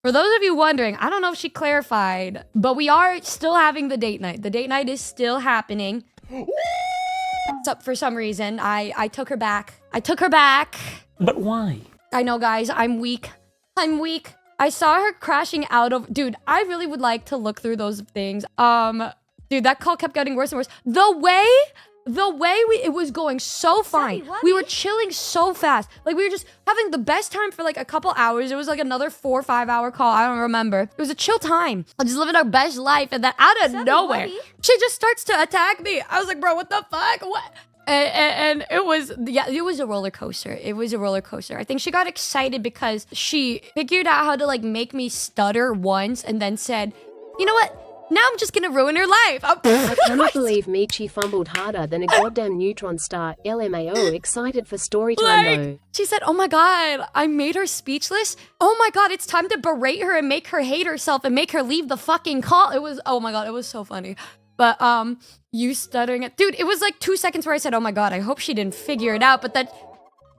For those of you wondering, I don't know if she clarified, but we are still having the date night. The date night is still happening. So for some reason, I took her back. I took her back. But why? I know, guys. I'm weak. I'm weak. I saw her crashing out of... Dude, I really would like to look through those things. Dude, that call kept getting worse and worse. The way it was going so fine. We were chilling so fast. Like, we were just having the best time for like a couple hours. It was like another 4 or 5 hour call. I don't remember. It was a chill time. I was just living our best life. And then out of nowhere, she just starts to attack me. I was like, bro, what the fuck? What? And it was, yeah, it was a roller coaster. It was a roller coaster. I think she got excited because she figured out how to like make me stutter once and then said, you know what? Now I'm just gonna ruin her life. I cannot believe Michi fumbled harder than a goddamn neutron star. LMAO, excited for story time though. She said, oh my god, I made her speechless. Oh my god, it's time to berate her and make her hate herself and make her leave the fucking call. It was, oh my god, it was so funny. But you stuttering it. Dude, it was like 2 seconds where I said, oh my god, I hope she didn't figure it out. But then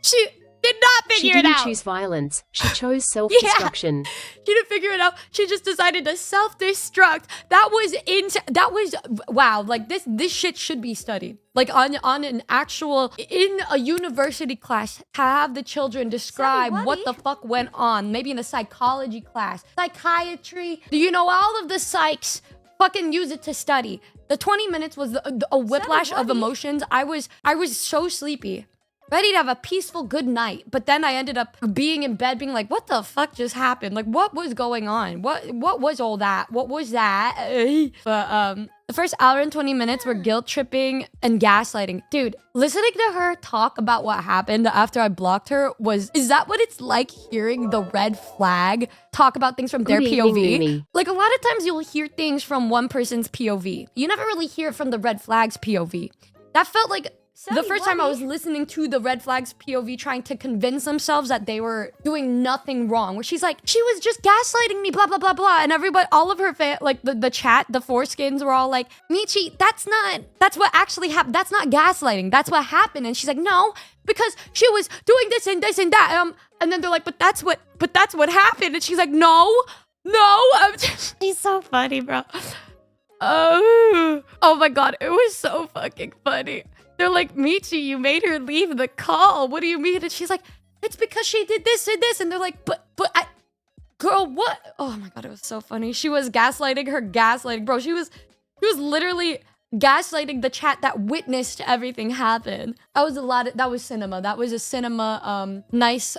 she did not figure it out. She didn't choose violence. She chose self-destruction. Yeah. She didn't figure it out. She just decided to self-destruct. That was wow. Like this shit should be studied. Like on an actual, in a university class, to have the children describe what the fuck went on. Maybe in a psychology class, psychiatry. Do you know all of the psychs? Fucking use it to study. The 20 minutes was a whiplash of emotions. I was so sleepy. Ready to have a peaceful good night, but then I ended up being in bed being like, what the fuck just happened? Like, what was going on? What was all that? What was that? But the first hour and 20 minutes were guilt tripping and gaslighting. Dude, listening to her talk about what happened after I blocked her is that what it's like hearing the red flag talk about things from their POV? Like, a lot of times you'll hear things from one person's POV. You never really hear it from the red flag's POV. That felt like the first time I was listening to the red flags POV trying to convince themselves that they were doing nothing wrong, where she's like, she was just gaslighting me, blah, blah, blah, blah. And everybody, all of her, like the chat, the foreskins were all like, Michi, that's what actually happened. That's not gaslighting. That's what happened. And she's like, no, because she was doing this and this and that. And then they're like, but that's what happened. And she's like, no. She's so funny, bro. Oh my God. It was so fucking funny. They're like, Michi, you made her leave the call. What do you mean? And she's like, it's because she did this and this. And they're like, girl, what? Oh my God, it was so funny. She was gaslighting her gaslighting. Bro, she was literally gaslighting the chat that witnessed everything happen. That was cinema. That was a cinema, nice,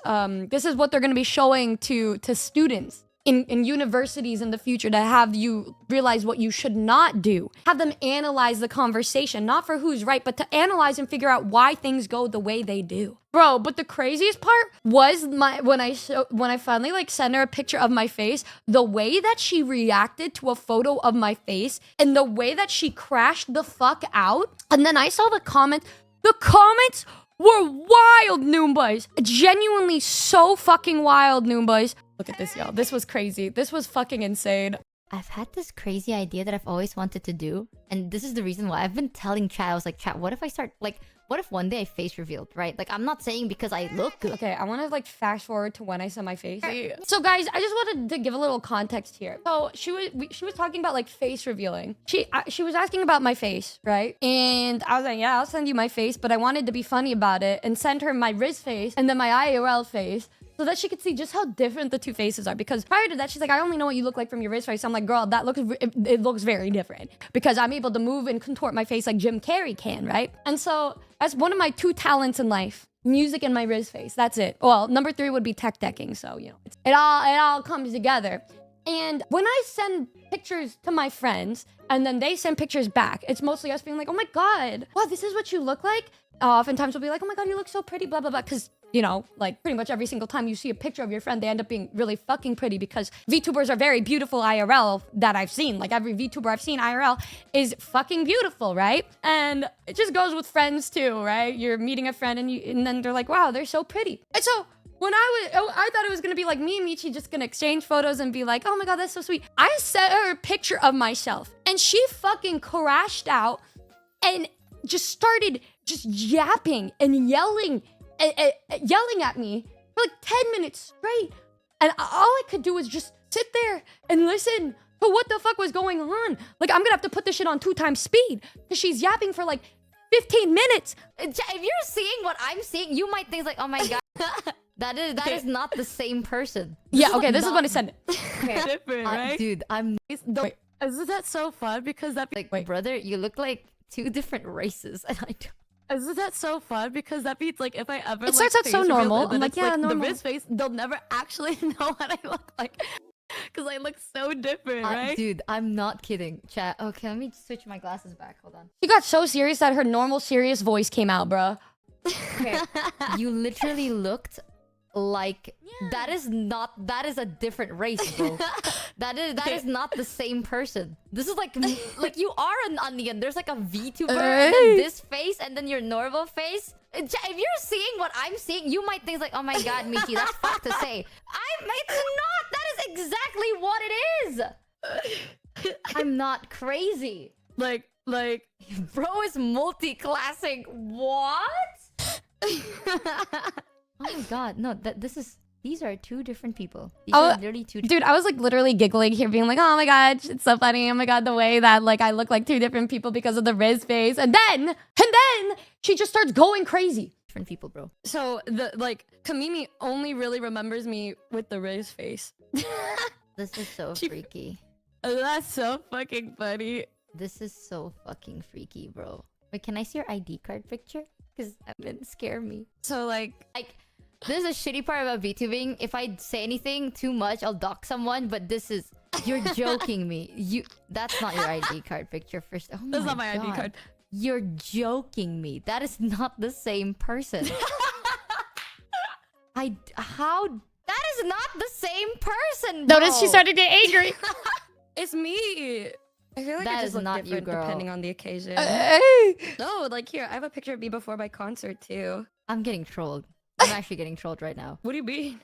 this is what they're going to be showing to students in universities in the future, to have you realize what you should not do. Have them analyze the conversation, not for who's right, but to analyze and figure out why things go the way they do. Bro, but the craziest part was when I finally like sent her a picture of my face, the way that she reacted to a photo of my face and the way that she crashed the fuck out. And then I saw the comments. The comments were wild, Noombas. Genuinely so fucking wild, Noombas. Look at this, y'all. This was crazy. This was fucking insane. I've had this crazy idea that I've always wanted to do. And this is the reason why I've been telling chat. I was like, chat, what if I start, like, what if one day I face revealed, right? Like, I'm not saying because I look good. Okay, I want to, like, fast forward to when I saw my face. So, guys, I just wanted to give a little context here. So, she was talking about, like, face revealing. She was asking about my face, right? And I was like, yeah, I'll send you my face. But I wanted to be funny about it and send her my Riz face and then my IRL face, so that she could see just how different the two faces are. Because prior to that, she's like, I only know what you look like from your Riz face. I'm like, girl, it looks very different. Because I'm able to move and contort my face like Jim Carrey can, right? And so, that's one of my 2 talents in life. Music and my Riz face. That's it. Well, number 3 would be tech decking. So, you know, it all comes together. And when I send pictures to my friends, and then they send pictures back, it's mostly us being like, oh my God, wow, this is what you look like? Oftentimes we'll be like, oh my God, you look so pretty, blah, blah, blah. Because, you know, like pretty much every single time you see a picture of your friend, they end up being really fucking pretty, because VTubers are very beautiful IRL that I've seen. Like every VTuber I've seen IRL is fucking beautiful, right? And it just goes with friends too, right? You're meeting a friend and then they're like, wow, they're so pretty. And so when I thought it was gonna be like me and Michi just gonna exchange photos and be like, oh my God, that's so sweet. I sent her a picture of myself and she fucking crashed out and just started just yapping and yelling at me for like 10 minutes straight. And all I could do was just sit there and listen to what the fuck was going on. Like, I'm gonna have to put this shit on 2 times speed because she's yapping for like 15 minutes. If you're seeing what I'm seeing, you might think like, oh my god, that is not the same person. Yeah, okay, this is what I said. Okay. Different, right? Dude, I'm Wait. Isn't that so fun? Because that like, Wait. brother, you look like 2 different races, and I don't. isn't that so fun? Because that means like if I ever It starts out so face reveal normal. and then I'm like, it's, yeah, the normal. wrist face, they'll never actually know what I look like. Because I look so different, right? Dude, I'm not kidding. Chat. Okay, let me switch my glasses back. Hold on. She got so serious that her normal serious voice came out, bro. Okay. You literally looked like that is a different race, bro. that is not the same person. This is like you are an onion. There's like a VTuber and then this face and then your normal face. If you're seeing what I'm seeing, you might think like, oh my god, Michi, that's fucked to say. It's not. That is exactly what it is. I'm not crazy. like Bro is multi-classing. What? Oh my god, no, these are 2 different people. These are literally 2 Dude, I was like literally giggling here, being like, oh my god, it's so funny. Oh my god, the way that like I look like 2 different people because of the Riz face. And then she just starts going crazy. different people, bro. so the Kamimi only really remembers me with the Riz face. This is so freaky. That's so fucking funny. This is so fucking freaky, bro. Wait, can I see your ID card picture? Because that didn't scare me. So like This is a shitty part about VTubing. If I say anything too much, I'll dox someone. But this is... You're joking me. That's not your ID card picture first. Oh that's not my God. ID card. You're joking me. That is not the same person. How... That is not the same person, bro. Notice she started to get angry. It's me. I feel like That I is just look not you, different girl. depending on the occasion. Hey. No, like here, I have a picture of me before my concert too. I'm getting trolled. I'm actually getting trolled right now. What do you mean?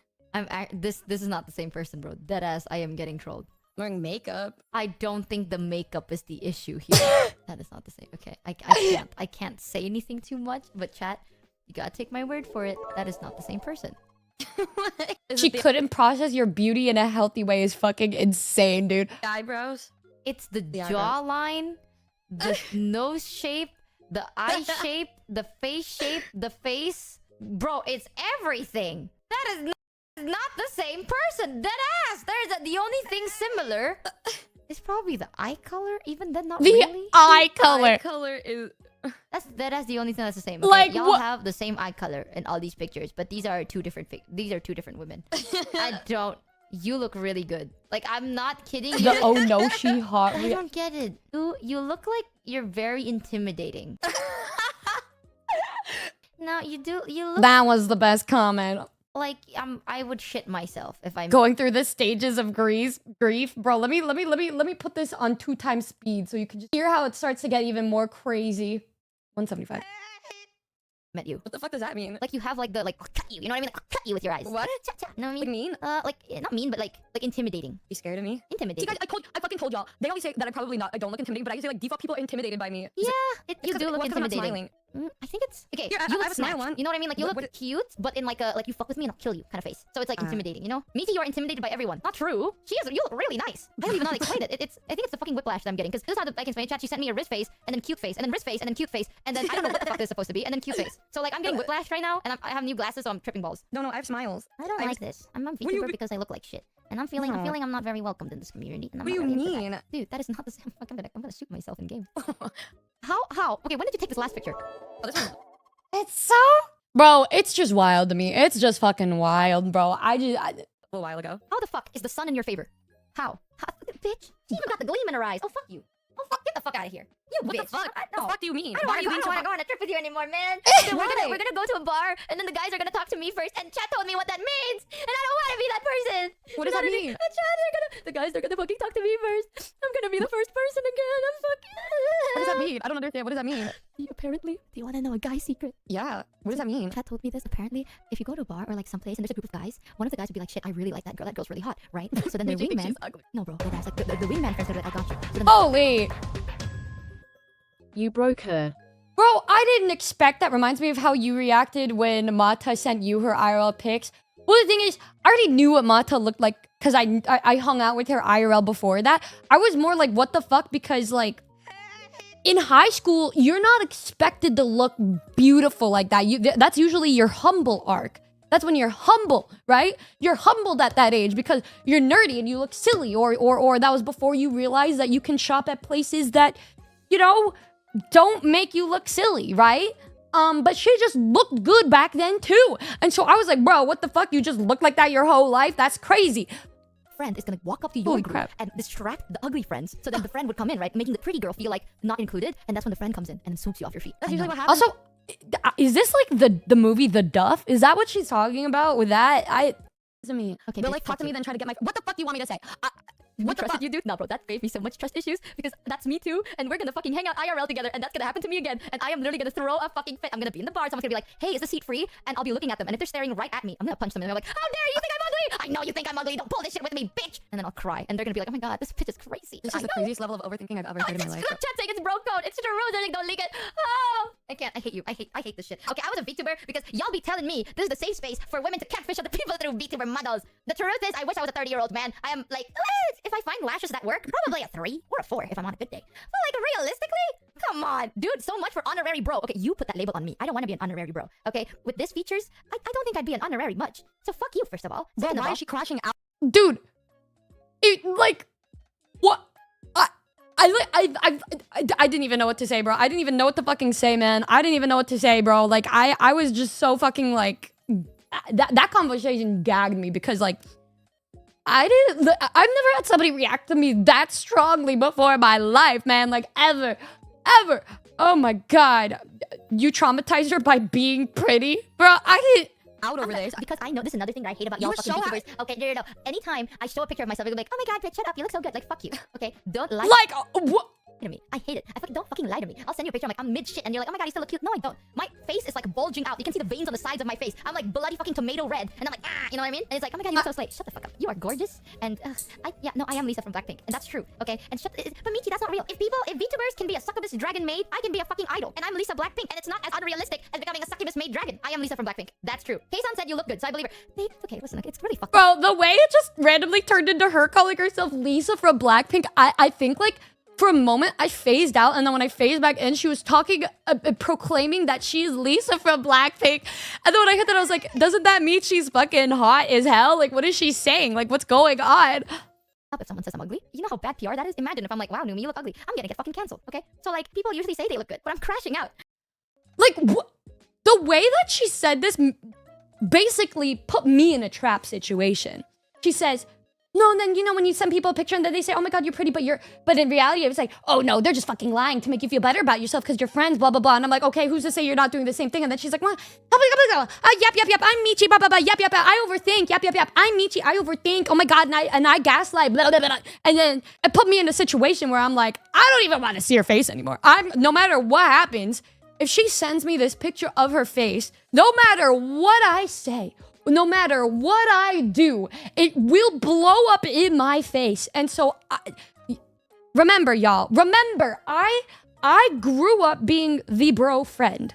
This is not the same person, bro. Deadass, I am getting trolled. I'm wearing makeup. I don't think the makeup is the issue here. That is not the same. Okay, I can't say anything too much, but chat, you gotta take my word for it. That is not the same person. She couldn't process your beauty in a healthy way is fucking insane, dude. The eyebrows. It's the eyebrows. jawline, the nose shape, the eye shape, the face shape, the face. Bro, it's everything. That is not the same person. Deadass. There's the only thing similar is probably the eye color. Even then, not The really. eye color. Eye color is. That's the only thing that's the same. Okay? Like, y'all what- have the same eye color in all these pictures, but these are 2 different these are 2 different women. I don't. You look really good. Like, I'm not kidding you. The oh no, she hot. I don't get it. You look like you're very intimidating. No, you do. You look That was the best comment. like I would shit myself if I'm Going through the stages of grief, bro. Let me put this on 2 times speed so you can just hear how it starts to get even more crazy. 175. met you. What the fuck does that mean? Like you have like the cut you. You know what I mean? Like cut you with your eyes. What? No, I What do you mean mean? like not mean, but like intimidating. You scared of me? See, Intimidating. guys, I fucking told y'all. They always say that I'm probably not. I don't look intimidating, but I say like default people are intimidated by me. Yeah, It's you 'cause- do look well, 'cause I'm not intimidating. smiling. I think it's okay. Here, I you look have a smile snatched. on. You know what I mean? Like you What- look what- cute, but in like you fuck with me and I'll kill you kind of face. So it's like intimidating, you know? Michi, you're intimidated by everyone. Not true. She is. You look really nice. I don't even know how to explain it. I think it's the fucking whiplash that I'm getting because this is how I can explain it. Chat. She sent me a wrist face and then cute face and then wrist face and then cute face and then I don't know what the fuck this is supposed to be and then cute face. So like I'm getting whiplash right now and I have new glasses, so I'm tripping balls. No, I have smiles. I don't I like this. I'm a do you VTuber be- because I look like shit, and I'm feeling I'm not very welcomed in this community. And I'm What do not you really into that. mean? Dude? That is not the same. Fuck, I'm gonna shoot myself in game. How? Okay, when did you take this last picture? Oh, this one. It's so... Bro, it's just wild to me. It's just fucking wild, bro. A little while ago. How the fuck is the sun in your favor? How? Bitch, she even got the gleam in her eyes. Oh fuck you. Oh fuck, get the fuck out of here. You What bitch. the fuck? I, The no. fuck do you mean? I don't Why are you want being so to go on a trip with you anymore, man. Dude, we're gonna go to a bar, and then the guys are gonna talk to me first, and chat told me what that means, and I don't want to be that person. What does that mean? The guys are gonna fucking talk to me first. I'm gonna be the first person again. I'm fucking. What does that mean? I don't understand. What does that mean? Apparently, do you want to know a guy's secret? Yeah. What does that mean? Chat told me this. Apparently, if you go to a bar or like someplace and there's a group of guys, one of the guys would be like, "Shit, I really like that girl. That girl's really hot, right?" So then their Do you think wingman. she's ugly? No, bro. That's like the wingman friends are like, "I got you." So then Holy... You broke her. Bro, I didn't expect that. Reminds me of how you reacted when Mata sent you her IRL pics. Well, the thing is, I already knew what Mata looked like because I hung out with her IRL before that. I was more like, what the fuck? Because like, in high school, you're not expected to look beautiful like that. That's usually your humble arc. That's when you're humble, right? You're humbled at that age because you're nerdy and you look silly, or that was before you realized that you can shop at places that, you know, don't make you look silly, right? But she just looked good back then too. And so I was like, bro, what the fuck? You just look like that your whole life? That's crazy. Friend is gonna walk up to your Holy group crap. and distract the ugly friends, so then the friend would come in, right, making the pretty girl feel like not included, and that's when the friend comes in and swoops you off your feet. That's usually what happens. Also, is this like the movie The Duff? Is that what she's talking about with that? It's me. Okay, They'll bitch, like talk fuck to me, you. then try to get my. What the fuck do you want me to say? We What the trusted fuck? you, dude. Nah, bro, that gave me so much trust issues because that's me too, and we're gonna fucking hang out IRL together, and that's gonna happen to me again, and I am literally gonna throw a fucking fit. I'm gonna be in the bar, someone's gonna be like, hey, is the seat free? And I'll be looking at them, and if they're staring right at me, I'm gonna punch them, and they're like, how dare you think I'm ugly? I know you think I'm ugly. Don't pull this shit with me, bitch. And then I'll cry, and they're gonna be like, oh my god, this bitch is crazy. This is the craziest level of overthinking I've ever heard in my life. It's group chat saying it's bro code. It's true. They're like, don't leak it. Oh, I can't. I hate you. I hate this shit. Okay, I was a VTuber because y'all be telling me this is the safe space for women to catfish other people through VTuber models. The truth is, I wish I was a 30-year-old man. I am like, if I find lashes that work, probably a 3 or a 4 if I'm on a good day. But like, realistically, come on, dude. So much for honorary bro. Okay, you put that label on me. I don't want to be an honorary bro. Okay, with these features, I don't think I'd be an honorary much. So fuck you, first of all. Bro, Second of why all, is she crashing out? Dude, it like what? I didn't even know what to say, bro. I didn't even know what to fucking say, man. I didn't even know what to say, bro. Like I was just so fucking like that conversation gagged me because like I've never had somebody react to me that strongly before in my life, man. Like ever. Oh my god, you traumatized her by being pretty, bro. I didn't. Out over there. because I know this is another thing that I hate about You y'all were fucking so VTubers. Okay, no. Anytime I show a picture of myself, they'll be like, oh my god, bitch, shut up, you look so good. Like, fuck you. Okay, don't lie Like what? to me. I hate it. Don't fucking lie to me. I'll send you a picture. I'm like, I'm mid shit, and you're like, oh my god, you still look cute. No, I don't. My face is like bulging out. You can see the veins on the sides of my face. I'm like bloody fucking tomato red, and I'm like, you know what I mean? And it's like, oh my god, you look so slay. Shut the fuck up. You are gorgeous, and I am Lisa from Blackpink, and that's true. Okay, and but Michi, that's not real. If VTubers can be a succubus dragon maid, I can be a fucking idol, and I'm Lisa Blackpink, and it's not as unrealistic as becoming a succubus maid dragon. I am Lisa from Blackpink. That's true. Keisan said you look good, so I believe her. Okay, listen, it's really fucked up. Bro, the way it just randomly turned into her calling herself Lisa from Blackpink, I think like for a moment I phased out, and then when I phased back in, she was talking, proclaiming that she's Lisa from Blackpink. And then when I heard that, I was like, doesn't that mean she's fucking hot as hell? Like, what is she saying? Like, what's going on? Up if someone says I'm ugly. You know how bad PR that is? Imagine if I'm like, wow, Numi, you look ugly. I'm gonna get fucking canceled, okay? So like, people usually say they look good, but I'm crashing out. Like, the way that she said this basically put me in a trap situation. She says, no, and then, you know, when you send people a picture and then they say, oh my god, you're pretty, but in reality, it was like, oh no, they're just fucking lying to make you feel better about yourself because you're friends, blah, blah, blah. And I'm like, okay, who's to say you're not doing the same thing? And then she's like, well, yep, I'm Michi, blah, blah, blah, yep, I overthink, yep, I'm Michi, I overthink, oh my god, and I gaslight, blah, blah, blah. And then it put me in a situation where I'm like, I don't even want to see her face anymore. No matter what happens, if she sends me this picture of her face, no matter what I say, no matter what I do, it will blow up in my face. And so, remember, y'all. Remember, I grew up being the bro friend.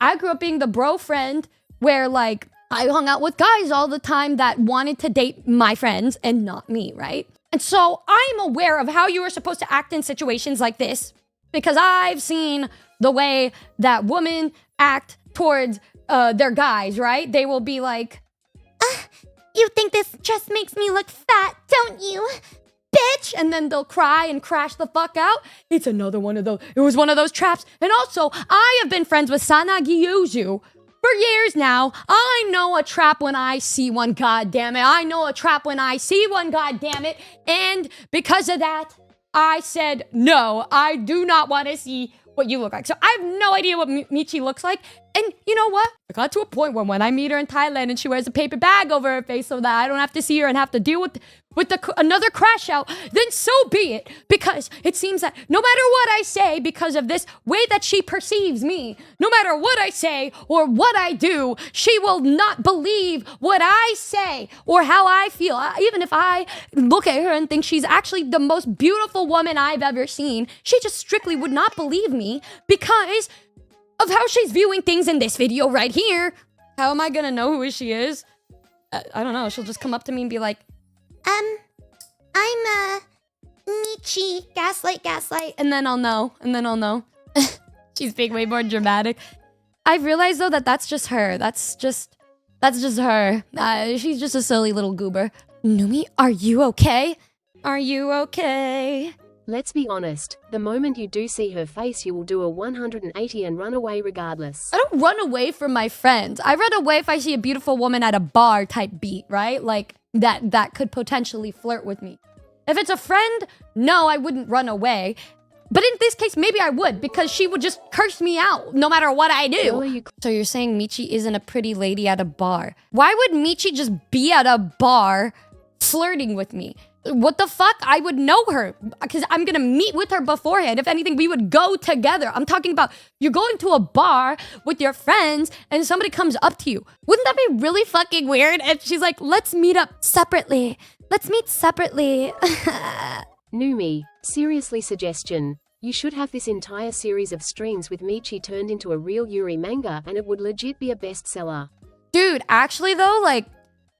I grew up being the bro friend where, like, I hung out with guys all the time that wanted to date my friends and not me, right? And so, I'm aware of how you are supposed to act in situations like this because I've seen the way that women act towards their guys, right? They will be like, you think this just makes me look fat, don't you, bitch? And then they'll cry and crash the fuck out. It's another one of those. It was one of those traps. And also, I have been friends with Sanagi Yuzu for years now. I know a trap when I see one, goddammit. I know a trap when I see one, goddammit. And because of that, I said, no, I do not want to see what you look like. So I have no idea what Michi looks like. And you know what? I got to a point where when I meet her in Thailand and she wears a paper bag over her face so that I don't have to see her and have to deal with another crash out, then so be it. Because it seems that no matter what I say, because of this way that she perceives me, no matter what I say or what I do, she will not believe what I say or how I feel. Even if I look at her and think she's actually the most beautiful woman I've ever seen, she just strictly would not believe me because of how she's viewing things in this video right here. How am I gonna know who she is? I don't know. She'll just come up to me and be like, I'm Michi, gaslight. And then I'll know. She's being way more dramatic. I've realized though that that's just her. That's just her. She's just a silly little goober. Numi, are you okay? Are you okay? Let's be honest, the moment you do see her face you will do a 180 and run away regardless. I don't run away from my friends. I run away if I see a beautiful woman at a bar type beat, right? Like that could potentially flirt with me. If it's a friend, no, I wouldn't run away. But in this case, maybe I would, because she would just curse me out no matter what I do. So you're saying Michi isn't a pretty lady at a bar. Why would Michi just be at a bar flirting with me? What the fuck? I would know her because I'm gonna meet with her beforehand. If anything, we would go together. I'm talking about you're going to a bar with your friends and somebody comes up to you. Wouldn't that be really fucking weird? And she's like, let's meet up separately. Let's meet separately. Numi, seriously suggestion. You should have this entire series of streams with Michi turned into a real Yuri manga and it would legit be a bestseller. Dude, actually though, like,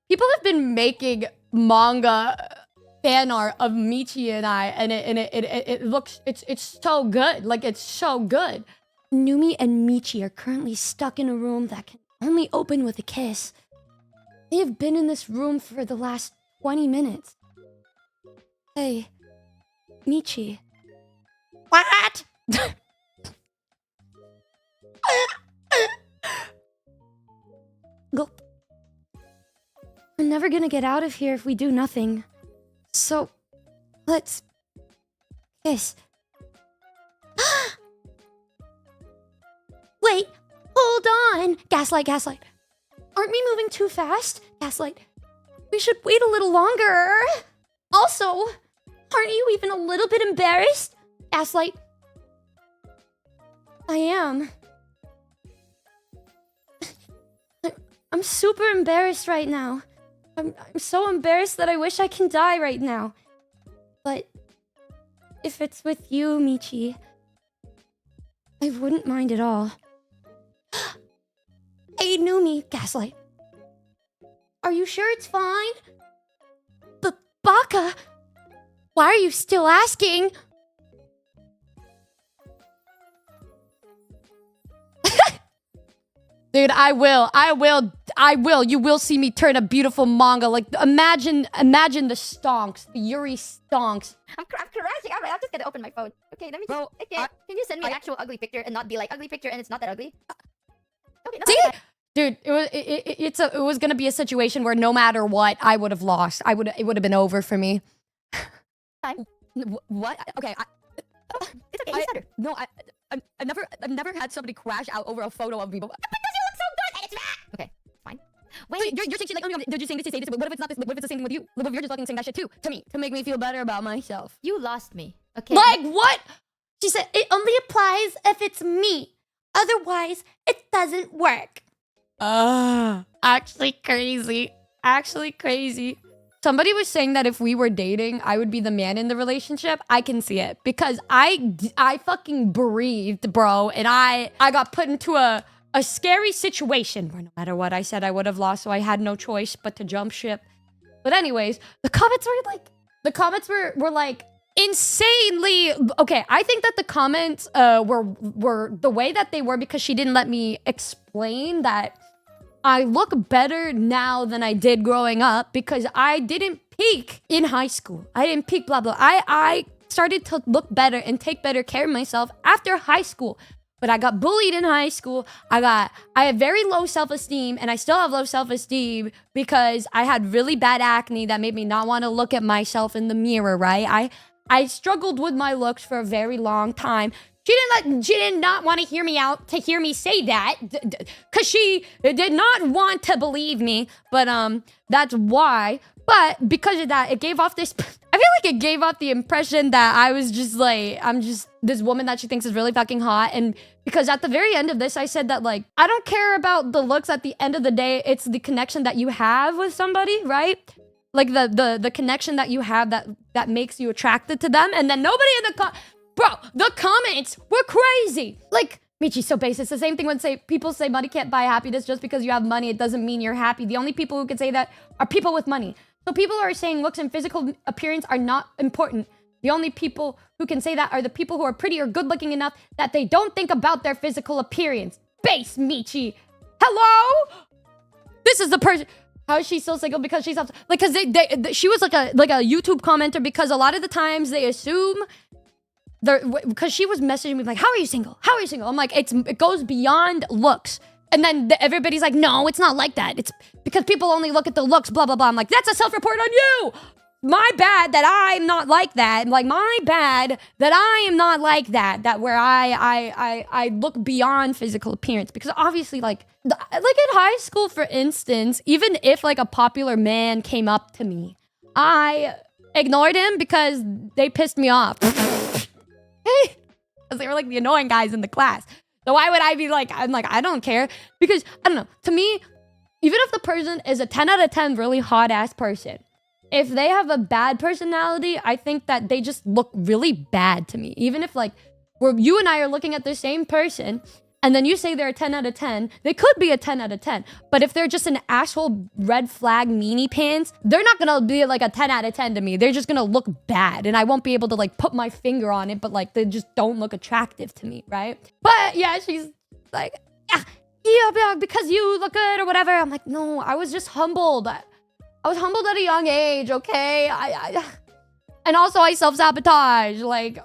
people have been making manga fan art of Michi and I, and it looks, it's so good. Like, it's so good. Numi and Michi are currently stuck in a room that can only open with a kiss. They have been in this room for the last 20 minutes. Hey, Michi. What? Gulp. We're never gonna get out of here if we do nothing. So, let's kiss. Wait, hold on. Gaslight. Aren't we moving too fast? Gaslight. We should wait a little longer. Also, aren't you even a little bit embarrassed? Gaslight. I am. I'm super embarrassed right now. I'm so embarrassed that I wish I can die right now. But if it's with you, Michi, I wouldn't mind at all. Hey, Numi, Gaslight. Are you sure it's fine? But Baka, why are you still asking? Dude, I will. You will see me turn a beautiful manga. Like, imagine the stonks, the Yuri stonks. I'm crashing. I'm just gonna open my phone. Okay, let me. Bro, Okay, can you send me an actual ugly picture and not be like ugly picture and it's not that ugly? Okay, no. See? Dude, it was gonna be a situation where no matter what, I would have lost. It would have been over for me. Time. What? Okay, It's okay. You stutter. no, I've never had somebody crash out over a photo of me. But Okay, fine. Wait, so you're saying shit like, oh my god, they're just saying this to say this, but what if it's not this? What if it's the same thing with you? What if you're just fucking saying that shit too to me to make me feel better about myself? you lost me. Okay. Like what? She said it only applies if it's me. Otherwise, it doesn't work. Actually crazy. Somebody was saying that if we were dating, I would be the man in the relationship. I can see it because I fucking breathed, bro, and I got put into a scary situation where no matter what I said, I would have lost, so I had no choice but to jump ship. But anyways, the comments were like insanely okay. I think that the comments were the way that they were because she didn't let me explain that I look better now than I did growing up because I didn't peak in high school. I didn't peak, blah, blah. I started to look better and take better care of myself after high school. But I got bullied in high school. I had very low self-esteem, and I still have low self-esteem because I had really bad acne that made me not want to look at myself in the mirror, right? I struggled with my looks for a very long time. She did not want to hear me out to hear me say that because she did not want to believe me. But that's why. But because of that, it gave off this. I feel like it gave off the impression that I was just like, I'm just this woman that she thinks is really fucking hot. And because at the very end of this, I said that like, I don't care about the looks. At the end of the day, it's the connection that you have with somebody, right? Like the connection that you have that makes you attracted to them. And then nobody in the comments were crazy. Like, Michi, so base. It's the same thing when people say money can't buy happiness. Just because you have money, it doesn't mean you're happy. The only people who can say that are people with money. So people who are saying looks and physical appearance are not important. The only people who can say that are the people who are pretty or good looking enough that they don't think about their physical appearance. Base, Michi. Hello? This is the person. How is she still single? Because she's like, because she was like a YouTube commenter, because a lot of the times they assume because she was messaging me like, how are you single? How are you single? I'm like, it goes beyond looks. And then everybody's like, no, it's not like that. It's because people only look at the looks, blah, blah, blah. I'm like, that's a self-report on you. My bad that I'm not like that. Like, my bad that I am not like that. That where I look beyond physical appearance. Because obviously, like in high school, for instance, even if like a popular man came up to me, I ignored him because they pissed me off. Because they were like the annoying guys in the class. So why would I be like, I'm like, I don't care. Because, I don't know, to me, even if the person is a 10 out of 10 really hot ass person, if they have a bad personality, I think that they just look really bad to me. Even if like, you and I are looking at the same person, and then you say they're a 10 out of 10, they could be a 10 out of 10. But if they're just an asshole red flag meanie pants, they're not gonna be like a 10 out of 10 to me. They're just gonna look bad, and I won't be able to like put my finger on it, but like they just don't look attractive to me, right? But yeah, she's like, yeah, because you look good or whatever. I'm like, no, I was just humbled. I was humbled at a young age, okay? And also I self-sabotage, like,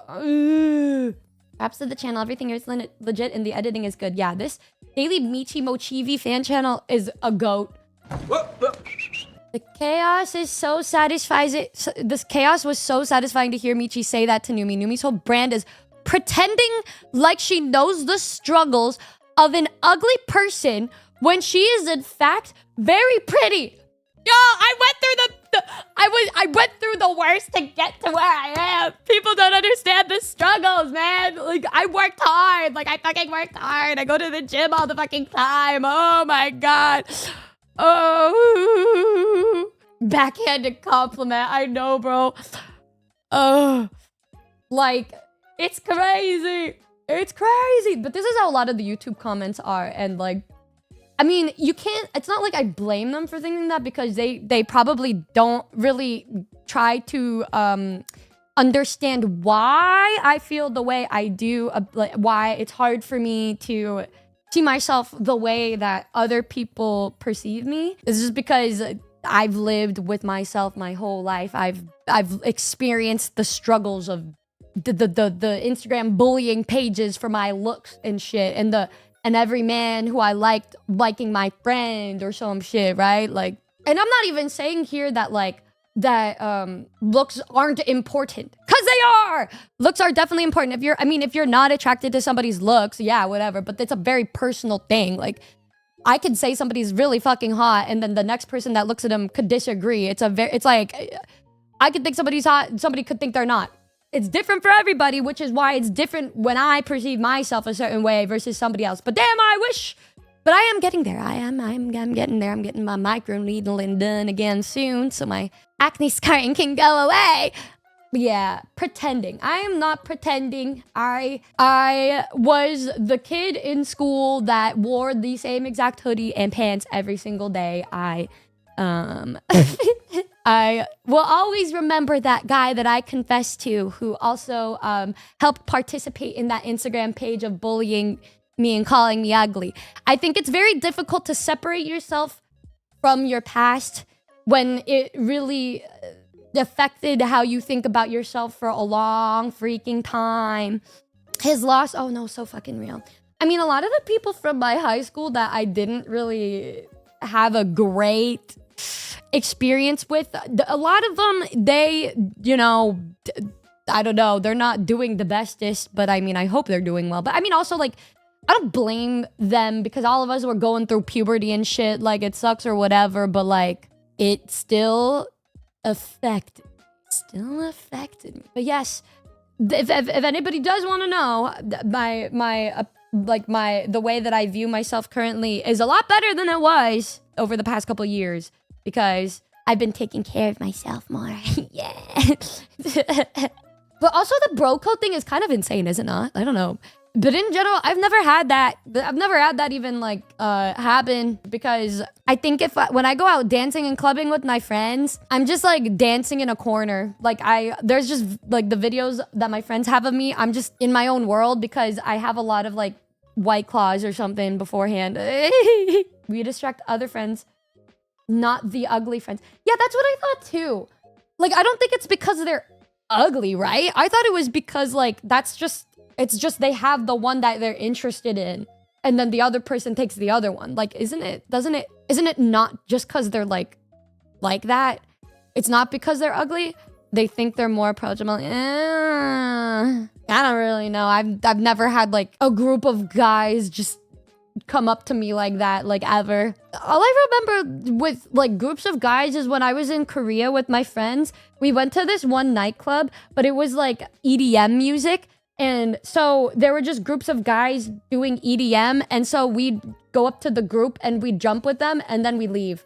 Perhaps to the channel, everything is legit and the editing is good. Yeah, this daily Michi Mochievee fan channel is a goat. The chaos is so satisfying. This chaos was so satisfying to hear Michi say that to Numi. Numi's whole brand is pretending like she knows the struggles of an ugly person when she is in fact very pretty. Yo, I went through I went through the worst to get to where I am. People don't understand the struggles, man. Like, I worked hard. Like, I fucking worked hard. I go to the gym all the fucking time. Oh my god. Oh, backhanded compliment. I know, bro. Oh, like, it's crazy. It's crazy. But this is how a lot of the YouTube comments are, and like, I mean, you can't, it's not like I blame them for thinking that, because they probably don't really try to understand why I feel the way I do, like, why it's hard for me to see myself the way that other people perceive me. It's just because I've lived with myself my whole life. I've experienced the struggles of the Instagram bullying pages for my looks and shit, and every man who I liked liking my friend or some shit, right? Like, and I'm not even saying here that like, looks aren't important, because they are. Looks are definitely important. If you're not attracted to somebody's looks, yeah, whatever, but it's a very personal thing. Like, I could say somebody's really fucking hot, and then the next person that looks at them could disagree. It's like, I could think somebody's hot, and somebody could think they're not. It's different for everybody, which is why it's different when I perceive myself a certain way versus somebody else. But damn, I wish. But I am getting there. I'm getting there. I'm getting my microneedling done again soon, so my acne scarring can go away. But yeah, pretending. I am not pretending. I was the kid in school that wore the same exact hoodie and pants every single day. I will always remember that guy that I confessed to, who also helped participate in that Instagram page of bullying me and calling me ugly. I think it's very difficult to separate yourself from your past when it really affected how you think about yourself for a long freaking time. His loss, oh no, so fucking real. I mean, a lot of the people from my high school that I didn't really have a great experience with, a lot of them, they, you know, I don't know, they're not doing the bestest, but I mean, I hope they're doing well. But I mean, also, like, I don't blame them, because all of us were going through puberty and shit. Like, it sucks or whatever, but like, it still affected me. But yes, if anybody does want to know, the way that I view myself currently is a lot better than it was over the past couple of years, because I've been taking care of myself more. Yeah. But also the bro code thing is kind of insane, is it not? I don't know. But in general, I've never had that. I've never had that even like happen, because I think when I go out dancing and clubbing with my friends, I'm just like dancing in a corner. Like there's just like the videos that my friends have of me. I'm just in my own world because I have a lot of like White Claws or something beforehand. We distract other friends, not the ugly friends. Yeah, that's what I thought too. Like, I don't think it's because they're ugly, right? I thought it was because like it's just they have the one that they're interested in, and then the other person takes the other one. Like, isn't it not just because they're like that? It's not because they're ugly. They think they're more approachable. I don't really know. I've never had like a group of guys just come up to me like that, like ever. All I remember with like groups of guys is when I was in Korea with my friends. We went to this one nightclub, but it was like EDM music. And so there were just groups of guys doing EDM. And so we'd go up to the group and we'd jump with them and then we leave.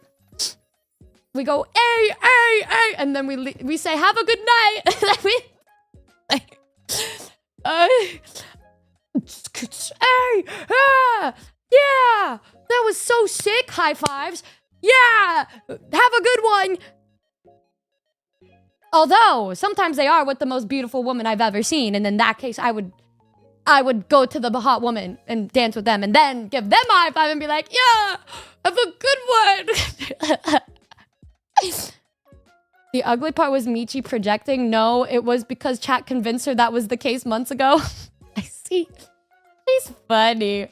We go, hey, hey, hey. And then we say, have a good night. Hey, yeah, that was so sick. High fives. Yeah, have a good one. Although sometimes they are with the most beautiful woman I've ever seen, and in that case, I would go to the hot woman and dance with them, and then give them a high five and be like, "Yeah, have a good one." The ugly part was Michi projecting. No, it was because chat convinced her that was the case months ago. I see. She's funny.